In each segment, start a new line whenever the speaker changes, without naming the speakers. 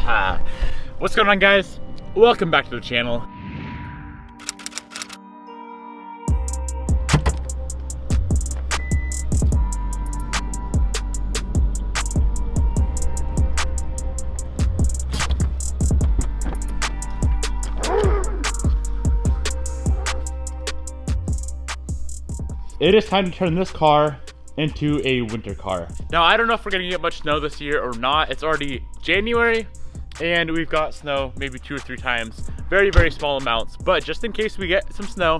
What's going on, guys? Welcome back to the channel. It is time to turn this car into a winter car. Now, I don't know if we're gonna get much snow this year or not. It's already January and we've got snow maybe 2 or 3 times. Very, very small amounts. But just in case we get some snow,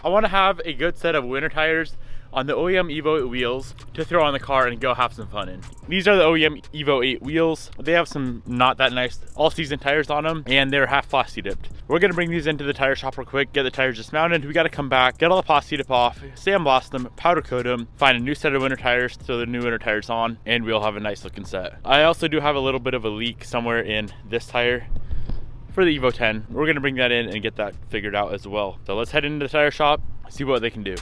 I wanna have a good set of winter tires on the OEM Evo 8 wheels to throw on the car and go have some fun in. These are the OEM Evo 8 wheels. They have some not that nice all-season tires on them, and they're half plasti dipped. We're gonna bring these into the tire shop real quick, get the tires dismounted. We gotta come back, get all the plasti dip off, sandblast them, powder coat them, find a new set of winter tires, throw the new winter tires on, and we'll have a nice looking set. I also do have a little bit of a leak somewhere in this tire for the Evo 10. We're gonna bring that in and get that figured out as well. So let's head into the tire shop, see what they can do.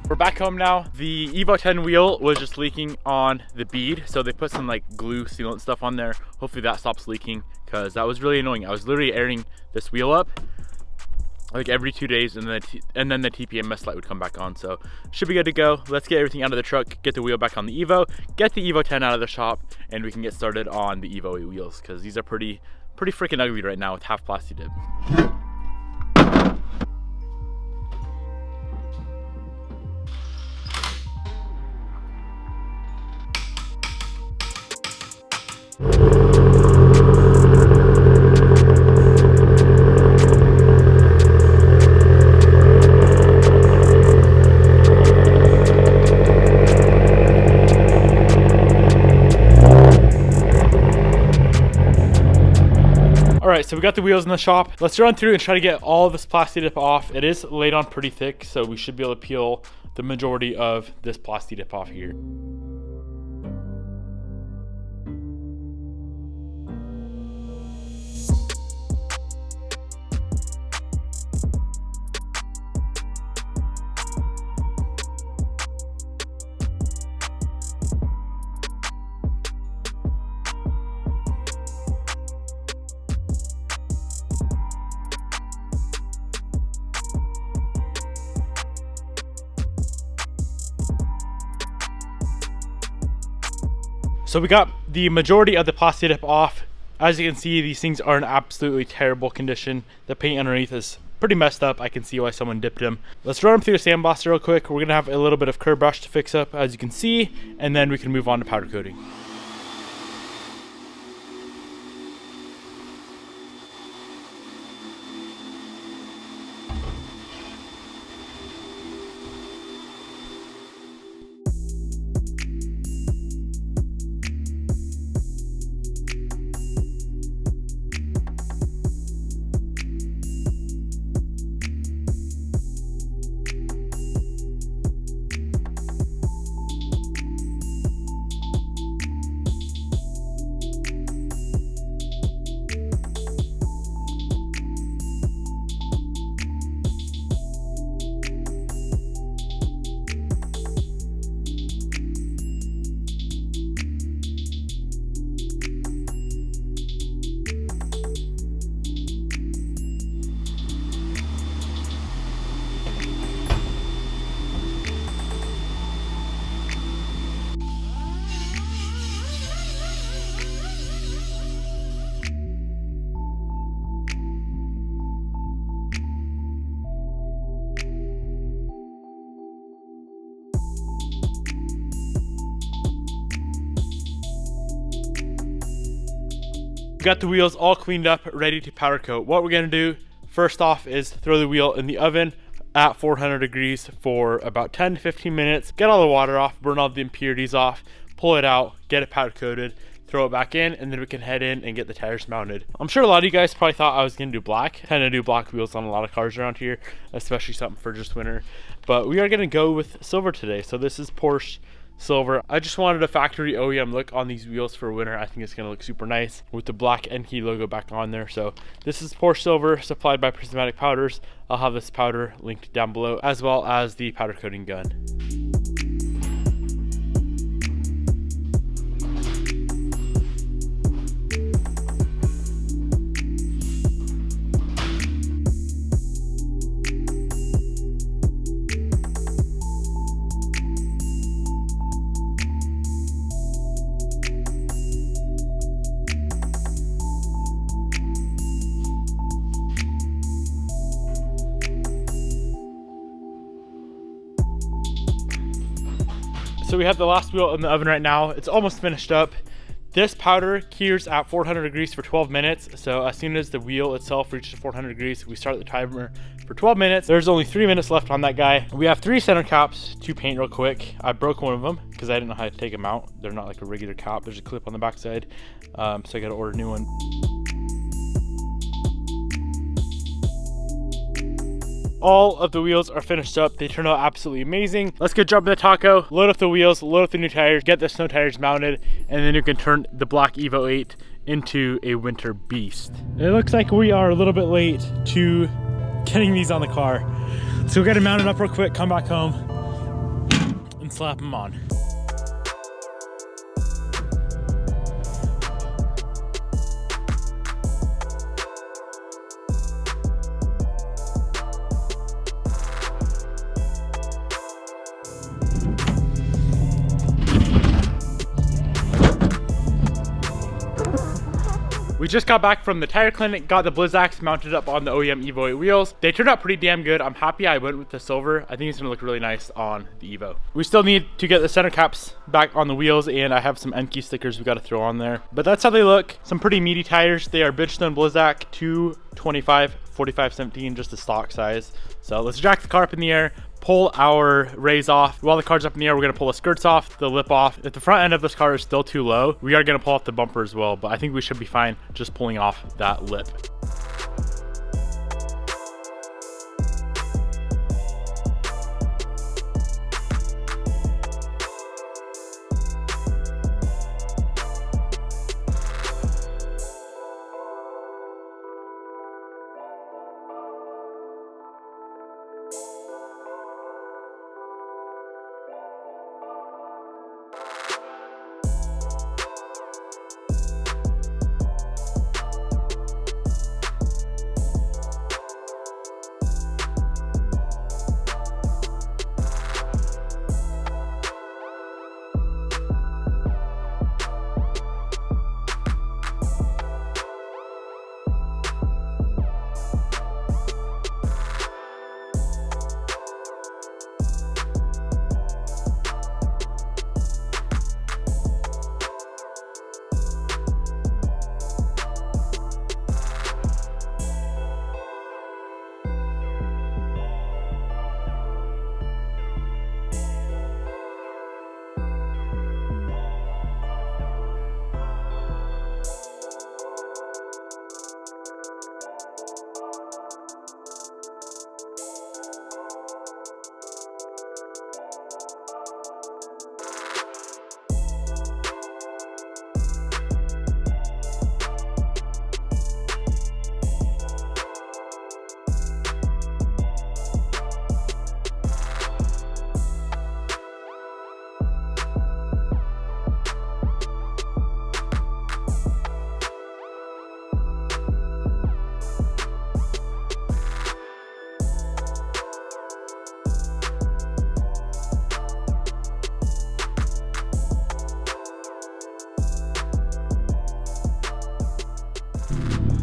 We're back home now. The Evo 10 wheel was just leaking on the bead, so they put some like glue sealant stuff on there. Hopefully that stops leaking, because that was really annoying. I was literally airing this wheel up like every 2 days, and then the TPMS light would come back on. So should be good to go. Let's get everything out of the truck, get the wheel back on the Evo, get the Evo 10 out of the shop, and we can get started on the Evo 8 wheels, because these are pretty freaking ugly right now with half plasti dip. All right, so we got the wheels in the shop. Let's run through and try to get all this plasti dip off. It is laid on pretty thick, so we should be able to peel the majority of this plasti dip off here. So we got the majority of the plasti dip off. As you can see, these things are in absolutely terrible condition. The paint underneath is pretty messed up. I can see why someone dipped them. Let's run them through the sandblaster real quick. We're gonna have a little bit of curb brush to fix up, as you can see, and then we can move on to powder coating. Got the wheels all cleaned up, ready to powder coat. What we're gonna do first off is throw the wheel in the oven at 400 degrees for about 10 to 15 minutes. Get all the water off, burn all the impurities off, pull it out, get it powder coated. throw it back in, and then we can head in and get the tires mounted. I'm sure a lot of you guys probably thought I was gonna do black. I tend to do black wheels on a lot of cars around here, especially something for just winter. But we are gonna go with silver today. So this is Porsche silver. I just wanted a factory OEM look on these wheels for winter. I think it's gonna look super nice with the black Enkey logo back on there. So this is Porsche silver, supplied by Prismatic Powders. I'll have this powder linked down below, as well as the powder coating gun. So we have the last wheel in the oven right now. It's almost finished up. This powder cures at 400 degrees for 12 minutes. So as soon as the wheel itself reaches 400 degrees, we start the timer for 12 minutes. There's only 3 minutes left on that guy. We have 3 center caps to paint real quick. I broke one of them because I didn't know how to take them out. They're not like a regular cap. There's a clip on the back side. So I gotta order a new one. All of the wheels are finished up. They turned out absolutely amazing. Let's go jump in the taco, load up the wheels, load up the new tires, get the snow tires mounted, and then you can turn the black Evo 8 into a winter beast. It looks like we are a little bit late to getting these on the car. So we gotta mount it up real quick, come back home, and slap them on. We just got back from the tire clinic, got the Blizzaks mounted up on the OEM Evo 8 wheels. They turned out pretty damn good. I'm happy I went with the silver. I think it's gonna look really nice on the Evo. We still need to get the center caps back on the wheels, and I have some Enkey stickers we gotta throw on there. But that's how they look. Some pretty meaty tires. They are Bridgestone Blizzak 225 4517, just the stock size. So let's jack the car up in the air, pull our rays off. While the car's up in the air, we're gonna pull the skirts off, the lip off. If the front end of this car is still too low, we are gonna pull off the bumper as well, but I think we should be fine just pulling off that lip.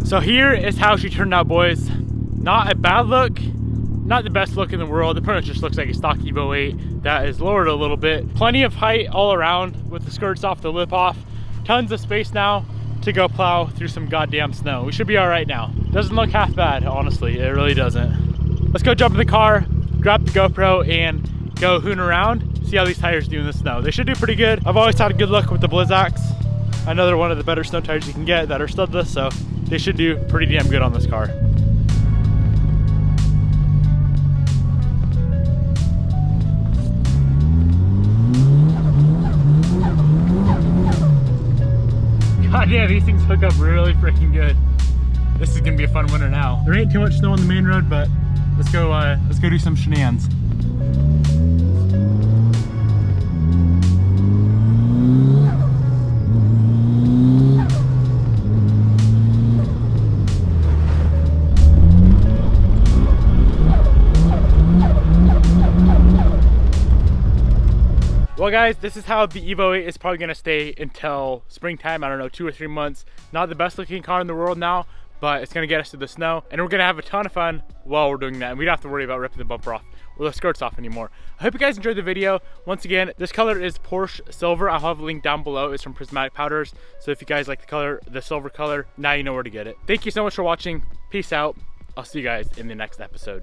So here is how she turned out, boys. Not a bad look, not the best look in the world. The pretty much just looks like a stock Evo 8 that is lowered a little bit. Plenty of height all around with the skirts off, the lip off. Tons of space now to go plow through some goddamn snow. We should be all right now. Doesn't look half bad, honestly. It really doesn't. Let's go jump in the car, grab the GoPro, and go hoon around, see how these tires do in the snow. They should do pretty good. I've always had a good look with the Blizzaks. another one of the better snow tires you can get that are studless, so they should do pretty damn good on this car. God damn, these things hook up really freaking good. This is gonna be a fun winter now. There ain't too much snow on the main road, but let's go do some shenanigans. Well guys, this is how the Evo 8 is probably gonna stay until springtime. I don't know, 2 or 3 months. Not the best looking car in the world now, but it's gonna get us through the snow, and we're gonna have a ton of fun while we're doing that, and we don't have to worry about ripping the bumper off or the skirts off anymore. I hope you guys enjoyed the video. Once again, this color is Porsche Silver. I'll have a link down below. It's from Prismatic Powders. So if you guys like the color, the silver color, now you know where to get it. Thank you so much for watching. Peace out. I'll see you guys in the next episode.